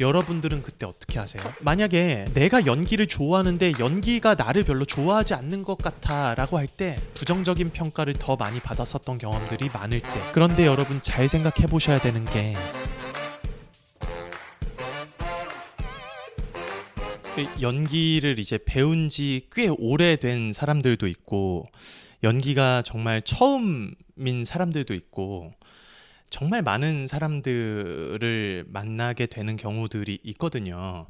여러분들은 그때 어떻게 하세요? 만약에 내가 연기를 좋아하는데 연기가 나를 별로 좋아하지 않는 것 같아 라고 할 때 부정적인 평가를 더 많이 받았었던 경험들이 많을 때, 그런데 여러분 잘 생각해 보셔야 되는 게 연기를 이제 배운 지 꽤 오래된 사람들도 있고 연기가 정말 처음인 사람들도 있고 정말 많은 사람들을 만나게 되는 경우들이 있거든요.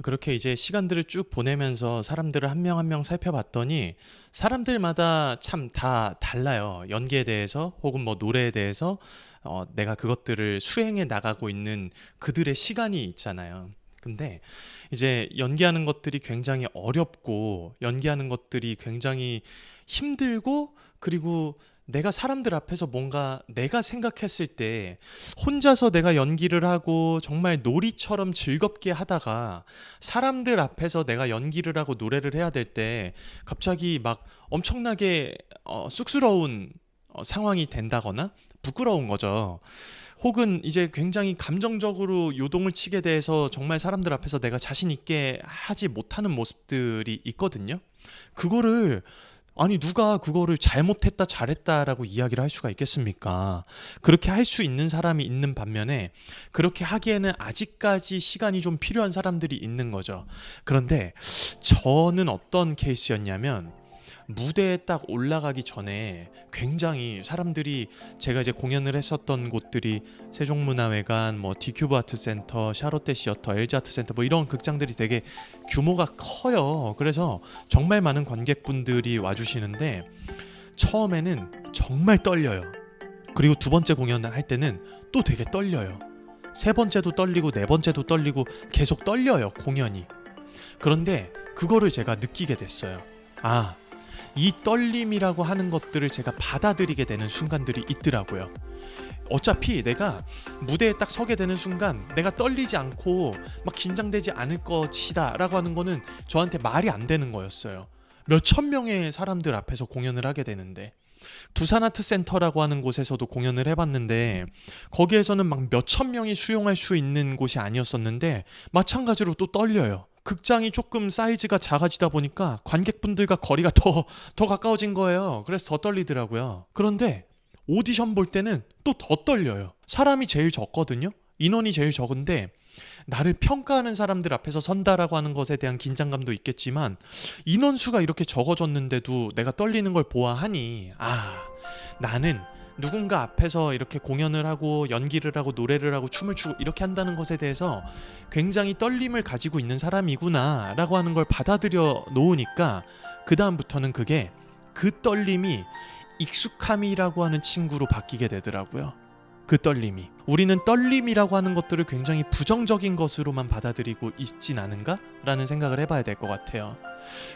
그렇게 이제 시간들을 쭉 보내면서 사람들을 한 명 한 명 살펴봤더니 사람들마다 참 다 달라요. 연기에 대해서 혹은 뭐 노래에 대해서 내가 그것들을 수행해 나가고 있는 그들의 시간이 있잖아요. 근데 이제 연기하는 것들이 굉장히 어렵고 연기하는 것들이 굉장히 힘들고, 그리고 내가 사람들 앞에서 뭔가 내가 생각했을 때 혼자서 내가 연기를 하고 정말 놀이처럼 즐겁게 하다가 사람들 앞에서 내가 연기를 하고 노래를 해야 될 때 갑자기 막 엄청나게 쑥스러운 상황이 된다거나 부끄러운 거죠. 혹은 이제 굉장히 감정적으로 요동을 치게 돼서 정말 사람들 앞에서 내가 자신 있게 하지 못하는 모습들이 있거든요. 그거를 아니 누가 그거를 잘못했다 잘했다라고 이야기를 할 수가 있겠습니까? 그렇게 할 수 있는 사람이 있는 반면에 그렇게 하기에는 아직까지 시간이 좀 필요한 사람들이 있는 거죠. 그런데 저는 어떤 케이스였냐면 무대에 딱 올라가기 전에 굉장히 사람들이, 제가 이제 공연을 했었던 곳들이 세종문화회관, 뭐 디큐브 아트센터, 샤롯데 시어터, LG 아트센터 뭐 이런 극장들이 되게 규모가 커요. 그래서 정말 많은 관객분들이 와주시는데 처음에는 정말 떨려요. 그리고 두 번째 공연을 할 때는 또 되게 떨려요. 세 번째도 떨리고 네 번째도 떨리고 계속 떨려요, 공연이. 그런데 그거를 제가 느끼게 됐어요. 이 떨림이라고 하는 것들을 제가 받아들이게 되는 순간들이 있더라고요. 어차피 내가 무대에 딱 서게 되는 순간 내가 떨리지 않고 막 긴장되지 않을 것이다 라고 하는 거는 저한테 말이 안 되는 거였어요. 몇천 명의 사람들 앞에서 공연을 하게 되는데, 두산아트센터라고 하는 곳에서도 공연을 해봤는데 거기에서는 막 몇천 명이 수용할 수 있는 곳이 아니었었는데 마찬가지로 또 떨려요. 극장이 조금 사이즈가 작아지다 보니까 관객분들과 거리가 더 가까워진 거예요. 그래서 더 떨리더라고요. 그런데 오디션 볼 때는 또 더 떨려요. 사람이 제일 적거든요. 인원이 제일 적은데 나를 평가하는 사람들 앞에서 선다라고 하는 것에 대한 긴장감도 있겠지만 인원수가 이렇게 적어졌는데도 내가 떨리는 걸 보아하니 나는 누군가 앞에서 이렇게 공연을 하고 연기를 하고 노래를 하고 춤을 추고 이렇게 한다는 것에 대해서 굉장히 떨림을 가지고 있는 사람이구나 라고 하는 걸 받아들여 놓으니까 그 다음부터는 그게, 그 떨림이 익숙함이라고 하는 친구로 바뀌게 되더라고요. 그 떨림이, 우리는 떨림이라고 하는 것들을 굉장히 부정적인 것으로만 받아들이고 있진 않은가? 라는 생각을 해봐야 될 것 같아요.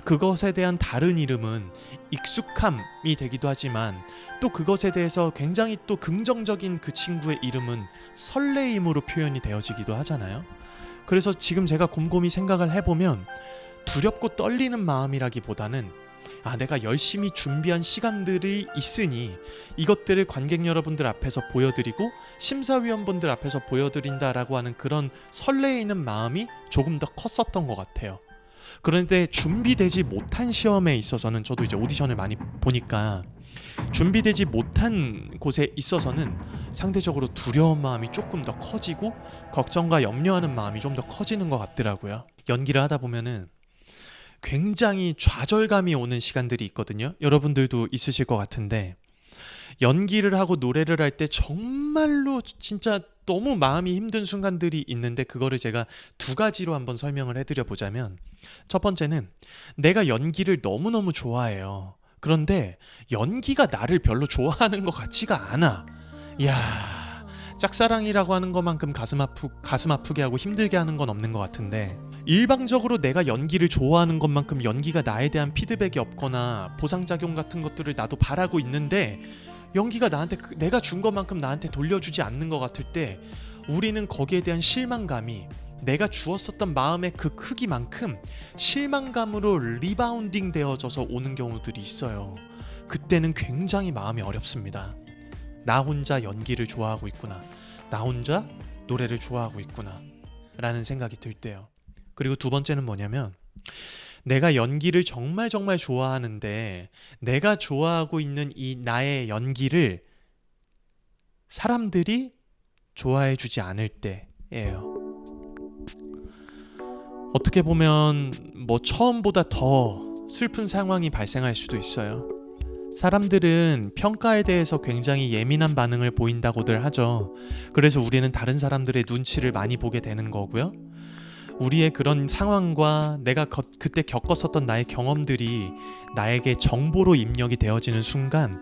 그것에 대한 다른 이름은 익숙함이 되기도 하지만 또 그것에 대해서 굉장히 또 긍정적인 그 친구의 이름은 설레임으로 표현이 되어지기도 하잖아요. 그래서 지금 제가 곰곰이 생각을 해보면 두렵고 떨리는 마음이라기보다는 내가 열심히 준비한 시간들이 있으니 이것들을 관객 여러분들 앞에서 보여드리고 심사위원분들 앞에서 보여드린다라고 하는 그런 설레이는 마음이 조금 더 컸었던 것 같아요. 그런데 준비되지 못한 시험에 있어서는, 저도 이제 오디션을 많이 보니까 준비되지 못한 곳에 있어서는 상대적으로 두려운 마음이 조금 더 커지고 걱정과 염려하는 마음이 좀 더 커지는 것 같더라고요. 연기를 하다 보면은 굉장히 좌절감이 오는 시간들이 있거든요. 여러분들도 있으실 것 같은데 연기를 하고 노래를 할 때 정말로 진짜 너무 마음이 힘든 순간들이 있는데 그거를 제가 두 가지로 한번 설명을 해드려 보자면, 첫 번째는 내가 연기를 너무너무 좋아해요. 그런데 연기가 나를 별로 좋아하는 것 같지가 않아. 짝사랑이라고 하는 것만큼 가슴 아프게 하고 힘들게 하는 건 없는 것 같은데, 일방적으로 내가 연기를 좋아하는 것만큼 연기가 나에 대한 피드백이 없거나 보상작용 같은 것들을 나도 바라고 있는데 연기가 나한테 내가 준 것만큼 나한테 돌려주지 않는 것 같을 때 우리는 거기에 대한 실망감이 내가 주었었던 마음의 그 크기만큼 실망감으로 리바운딩 되어져서 오는 경우들이 있어요. 그때는 굉장히 마음이 어렵습니다. 나 혼자 연기를 좋아하고 있구나. 나 혼자 노래를 좋아하고 있구나. 라는 생각이 들 때요. 그리고 두 번째는 뭐냐면, 내가 연기를 정말 정말 좋아하는데 내가 좋아하고 있는 이 나의 연기를 사람들이 좋아해 주지 않을 때예요. 어떻게 보면 처음보다 더 슬픈 상황이 발생할 수도 있어요. 사람들은 평가에 대해서 굉장히 예민한 반응을 보인다고들 하죠. 그래서 우리는 다른 사람들의 눈치를 많이 보게 되는 거고요. 우리의 그런 상황과 내가 그때 겪었었던 나의 경험들이 나에게 정보로 입력이 되어지는 순간,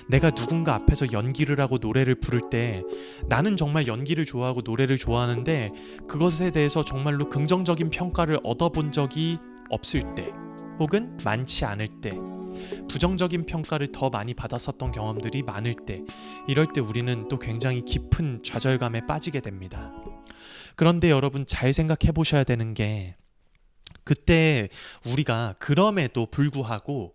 내가 누군가 앞에서 연기를 하고 노래를 부를 때 나는 정말 연기를 좋아하고 노래를 좋아하는데 그것에 대해서 정말로 긍정적인 평가를 얻어본 적이 없을 때, 혹은 많지 않을 때, 부정적인 평가를 더 많이 받았었던 경험들이 많을 때, 이럴 때 우리는 또 굉장히 깊은 좌절감에 빠지게 됩니다. 그런데 여러분, 잘 생각해 보셔야 되는 게, 그때 우리가 그럼에도 불구하고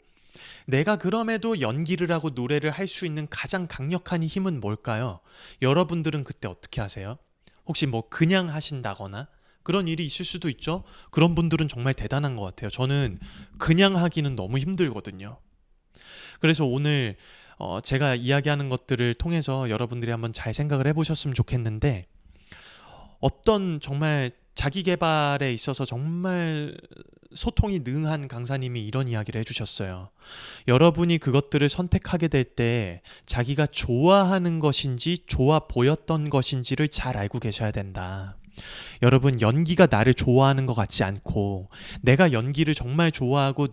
내가 그럼에도 연기를 하고 노래를 할 수 있는 가장 강력한 힘은 뭘까요? 여러분들은 그때 어떻게 하세요? 혹시 그냥 하신다거나 그런 일이 있을 수도 있죠. 그런 분들은 정말 대단한 것 같아요. 저는 그냥 하기는 너무 힘들거든요. 그래서 오늘 제가 이야기하는 것들을 통해서 여러분들이 한번 잘 생각을 해보셨으면 좋겠는데, 어떤 정말 자기 개발에 있어서 정말 소통이 능한 강사님이 이런 이야기를 해주셨어요. 여러분이 그것들을 선택하게 될 때 자기가 좋아하는 것인지 좋아 보였던 것인지를 잘 알고 계셔야 된다. 여러분, 연기가 나를 좋아하는 것 같지 않고 내가 연기를 정말 좋아하고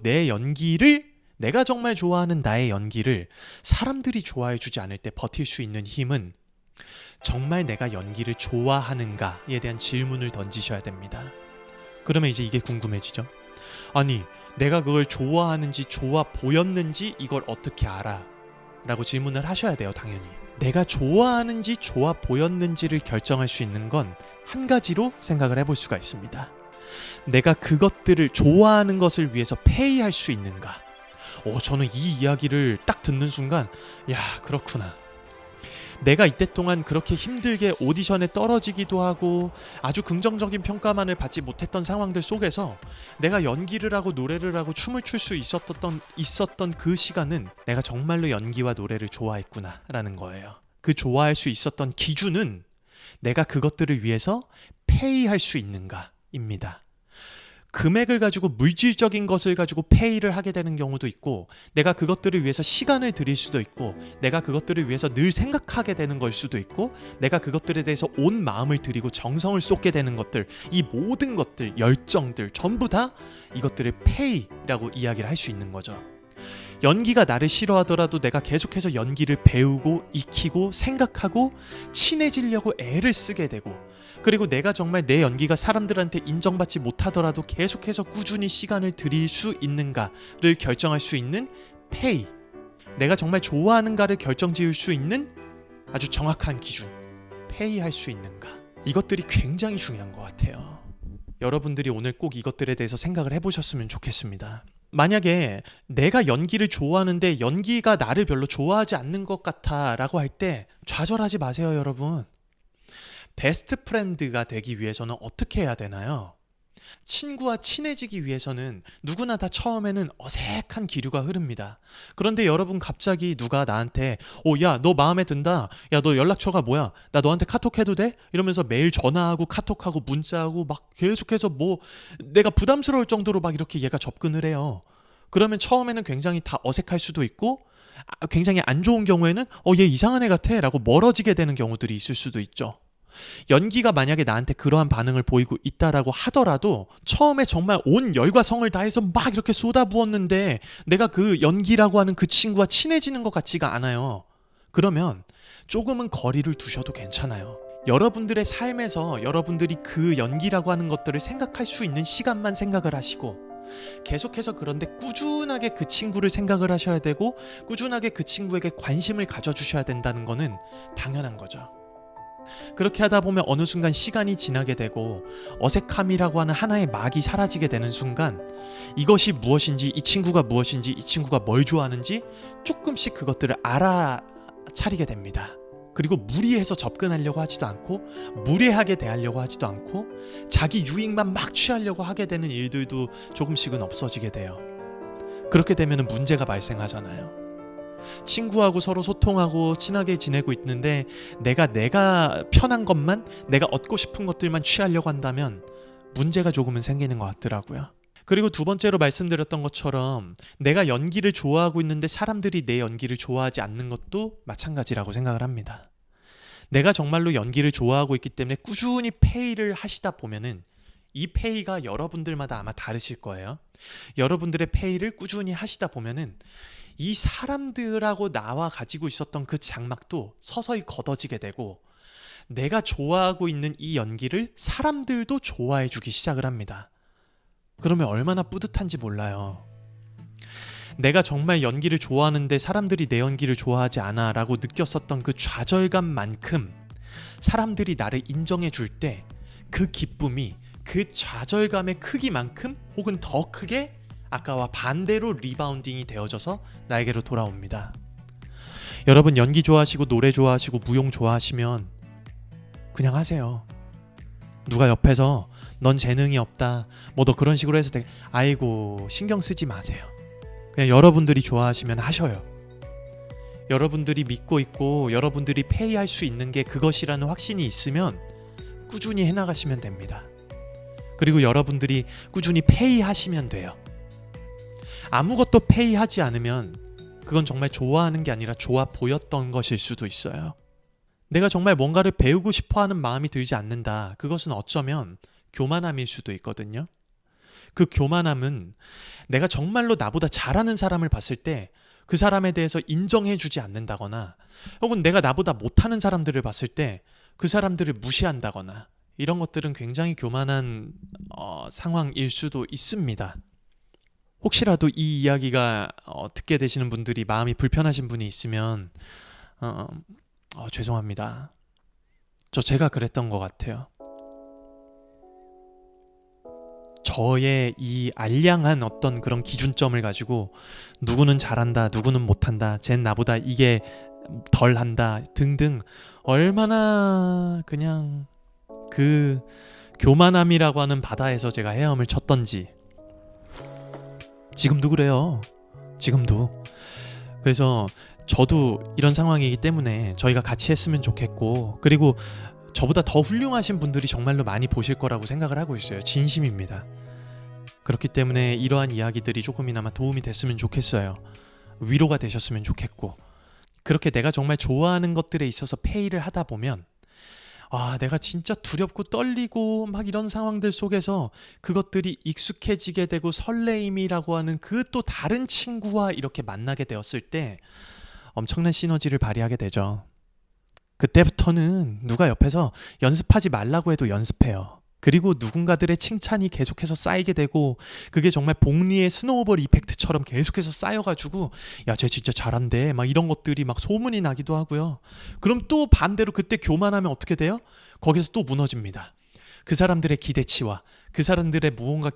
내가 정말 좋아하는 나의 연기를 사람들이 좋아해 주지 않을 때 버틸 수 있는 힘은, 정말 내가 연기를 좋아하는가에 대한 질문을 던지셔야 됩니다. 그러면 이제 이게 궁금해지죠? 아니, 내가 그걸 좋아하는지 좋아 보였는지 이걸 어떻게 알아? 라고 질문을 하셔야 돼요, 당연히. 내가 좋아하는지 좋아 보였는지를 결정할 수 있는 건 한 가지로 생각을 해볼 수가 있습니다. 내가 그것들을 좋아하는 것을 위해서 페이할 수 있는가? 저는 이 이야기를 딱 듣는 순간, 야, 그렇구나. 내가 이때 동안 그렇게 힘들게 오디션에 떨어지기도 하고 아주 긍정적인 평가만을 받지 못했던 상황들 속에서 내가 연기를 하고 노래를 하고 춤을 출 수 있었던 그 시간은 내가 정말로 연기와 노래를 좋아했구나 라는 거예요. 그 좋아할 수 있었던 기준은 내가 그것들을 위해서 페이할 수 있는가 입니다. 금액을 가지고, 물질적인 것을 가지고 페이를 하게 되는 경우도 있고, 내가 그것들을 위해서 시간을 들일 수도 있고, 내가 그것들을 위해서 늘 생각하게 되는 걸 수도 있고, 내가 그것들에 대해서 온 마음을 들이고 정성을 쏟게 되는 것들, 이 모든 것들, 열정들 전부 다 이것들을 페이라고 이야기를 할 수 있는 거죠. 연기가 나를 싫어하더라도 내가 계속해서 연기를 배우고 익히고 생각하고 친해지려고 애를 쓰게 되고, 그리고 내가 정말 내 연기가 사람들한테 인정받지 못하더라도 계속해서 꾸준히 시간을 들일 수 있는가를 결정할 수 있는 페이, 내가 정말 좋아하는가를 결정지을 수 있는 아주 정확한 기준, 페이할 수 있는가, 이것들이 굉장히 중요한 것 같아요. 여러분들이 오늘 꼭 이것들에 대해서 생각을 해보셨으면 좋겠습니다. 만약에 내가 연기를 좋아하는데 연기가 나를 별로 좋아하지 않는 것 같아 라고 할 때 좌절하지 마세요, 여러분. 베스트 프렌드가 되기 위해서는 어떻게 해야 되나요? 친구와 친해지기 위해서는 누구나 다 처음에는 어색한 기류가 흐릅니다. 그런데 여러분, 갑자기 누가 나한테 야, 너 마음에 든다, 야, 너 연락처가 뭐야, 나 너한테 카톡해도 돼? 이러면서 매일 전화하고 카톡하고 문자하고 막 계속해서 내가 부담스러울 정도로 막 이렇게 얘가 접근을 해요. 그러면 처음에는 굉장히 다 어색할 수도 있고, 굉장히 안 좋은 경우에는 얘 이상한 애 같아 라고 멀어지게 되는 경우들이 있을 수도 있죠. 연기가 만약에 나한테 그러한 반응을 보이고 있다라고 하더라도 처음에 정말 온 열과 성을 다해서 막 이렇게 쏟아부었는데 내가 그 연기라고 하는 그 친구와 친해지는 것 같지가 않아요. 그러면 조금은 거리를 두셔도 괜찮아요. 여러분들의 삶에서 여러분들이 그 연기라고 하는 것들을 생각할 수 있는 시간만 생각을 하시고, 계속해서 그런데 꾸준하게 그 친구를 생각을 하셔야 되고, 꾸준하게 그 친구에게 관심을 가져주셔야 된다는 거는 당연한 거죠. 그렇게 하다 보면 어느 순간 시간이 지나게 되고 어색함이라고 하는 하나의 막이 사라지게 되는 순간, 이것이 무엇인지, 이 친구가 무엇인지, 이 친구가 뭘 좋아하는지 조금씩 그것들을 알아차리게 됩니다. 그리고 무리해서 접근하려고 하지도 않고 무례하게 대하려고 하지도 않고 자기 유익만 막 취하려고 하게 되는 일들도 조금씩은 없어지게 돼요. 그렇게 되면 문제가 발생하잖아요. 친구하고 서로 소통하고 친하게 지내고 있는데 내가 편한 것만, 내가 얻고 싶은 것들만 취하려고 한다면 문제가 조금은 생기는 것 같더라고요. 그리고 두 번째로 말씀드렸던 것처럼 내가 연기를 좋아하고 있는데 사람들이 내 연기를 좋아하지 않는 것도 마찬가지라고 생각을 합니다. 내가 정말로 연기를 좋아하고 있기 때문에 꾸준히 페이를 하시다 보면은 이 페이가 여러분들마다 아마 다르실 거예요. 여러분들의 페이를 꾸준히 하시다 보면은 이 사람들하고 나와 가지고 있었던 그 장막도 서서히 걷어지게 되고 내가 좋아하고 있는 이 연기를 사람들도 좋아해 주기 시작을 합니다. 그러면 얼마나 뿌듯한지 몰라요. 내가 정말 연기를 좋아하는데 사람들이 내 연기를 좋아하지 않아 라고 느꼈었던 그 좌절감만큼 사람들이 나를 인정해 줄 때 그 기쁨이 그 좌절감의 크기만큼 혹은 더 크게 아까와 반대로 리바운딩이 되어져서 나에게로 돌아옵니다. 여러분 연기 좋아하시고 노래 좋아하시고 무용 좋아하시면 그냥 하세요. 누가 옆에서 넌 재능이 없다 뭐 너 그런 식으로 해서 되게 아이고 신경 쓰지 마세요. 그냥 여러분들이 좋아하시면 하셔요. 여러분들이 믿고 있고 여러분들이 페이할 수 있는 게 그것이라는 확신이 있으면 꾸준히 해나가시면 됩니다. 그리고 여러분들이 꾸준히 페이하시면 돼요. 아무것도 페이하지 않으면 그건 정말 좋아하는 게 아니라 좋아 보였던 것일 수도 있어요. 내가 정말 뭔가를 배우고 싶어하는 마음이 들지 않는다. 그것은 어쩌면 교만함일 수도 있거든요. 그 교만함은 내가 정말로 나보다 잘하는 사람을 봤을 때 그 사람에 대해서 인정해주지 않는다거나 혹은 내가 나보다 못하는 사람들을 봤을 때 그 사람들을 무시한다거나 이런 것들은 굉장히 교만한 상황일 수도 있습니다. 혹시라도 이 이야기가 듣게 되시는 분들이 마음이 불편하신 분이 있으면 죄송합니다. 제가 그랬던 것 같아요. 저의 이 알량한 어떤 그런 기준점을 가지고 누구는 잘한다, 누구는 못한다, 쟨 나보다 이게 덜한다 등등 얼마나 그냥 그 교만함이라고 하는 바다에서 제가 헤엄을 쳤던지 지금도 그래요. 지금도. 그래서 저도 이런 상황이기 때문에 저희가 같이 했으면 좋겠고 그리고 저보다 더 훌륭하신 분들이 정말로 많이 보실 거라고 생각을 하고 있어요. 진심입니다. 그렇기 때문에 이러한 이야기들이 조금이나마 도움이 됐으면 좋겠어요. 위로가 되셨으면 좋겠고 그렇게 내가 정말 좋아하는 것들에 있어서 페이를 하다 보면 내가 진짜 두렵고 떨리고 막 이런 상황들 속에서 그것들이 익숙해지게 되고 설레임이라고 하는 그 또 다른 친구와 이렇게 만나게 되었을 때 엄청난 시너지를 발휘하게 되죠. 그때부터는 누가 옆에서 연습하지 말라고 해도 연습해요. 그리고 누군가들의 칭찬이 계속해서 쌓이게 되고 그게 정말 복리의 스노우볼 이펙트처럼 계속해서 쌓여가지고 야, 쟤 진짜 잘한대 막 이런 것들이 막 소문이 나기도 하고요. 그럼 또 반대로 그때 교만하면 어떻게 돼요? 거기서 또 무너집니다. 그 사람들의 기대치와 그 사람들의 무언가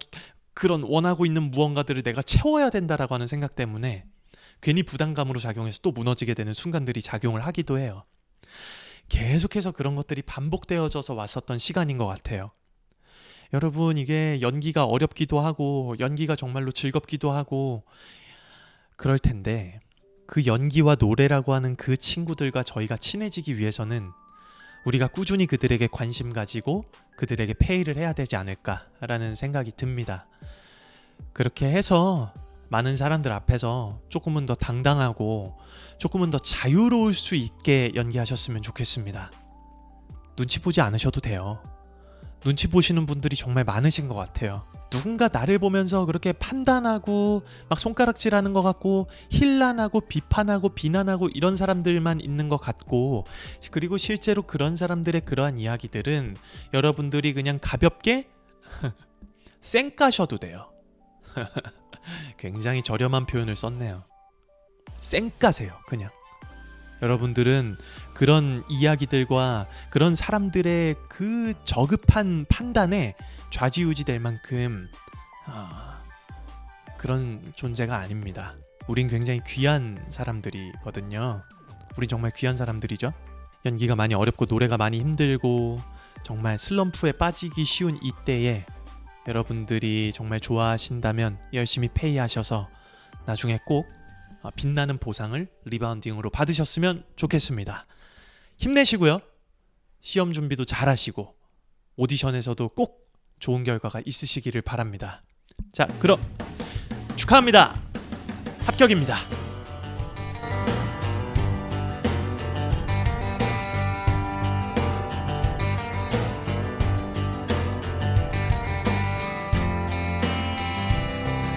그런 원하고 있는 무언가들을 내가 채워야 된다라고 하는 생각 때문에 괜히 부담감으로 작용해서 또 무너지게 되는 순간들이 작용을 하기도 해요. 계속해서 그런 것들이 반복되어져서 왔었던 시간인 것 같아요. 여러분 이게 연기가 어렵기도 하고 연기가 정말로 즐겁기도 하고 그럴 텐데 그 연기와 노래라고 하는 그 친구들과 저희가 친해지기 위해서는 우리가 꾸준히 그들에게 관심 가지고 그들에게 페이를 해야 되지 않을까라는 생각이 듭니다. 그렇게 해서 많은 사람들 앞에서 조금은 더 당당하고 조금은 더 자유로울 수 있게 연기하셨으면 좋겠습니다. 눈치 보지 않으셔도 돼요. 눈치 보시는 분들이 정말 많으신 것 같아요. 누군가 나를 보면서 그렇게 판단하고 막 손가락질하는 것 같고 힐난하고 비판하고 비난하고 이런 사람들만 있는 것 같고 그리고 실제로 그런 사람들의 그러한 이야기들은 여러분들이 그냥 가볍게 쌩까셔도 돼요. 굉장히 저렴한 표현을 썼네요. 쌩까세요 그냥. 여러분들은 그런 이야기들과 그런 사람들의 그 저급한 판단에 좌지우지 될 만큼 그런 존재가 아닙니다. 우린 굉장히 귀한 사람들이거든요. 우린 정말 귀한 사람들이죠. 연기가 많이 어렵고 노래가 많이 힘들고 정말 슬럼프에 빠지기 쉬운 이때에 여러분들이 정말 좋아하신다면 열심히 페이하셔서 나중에 꼭 빛나는 보상을 리바운딩으로 받으셨으면 좋겠습니다. 힘내시고요. 시험 준비도 잘 하시고 오디션에서도 꼭 좋은 결과가 있으시기를 바랍니다. 자, 그럼 축하합니다. 합격입니다.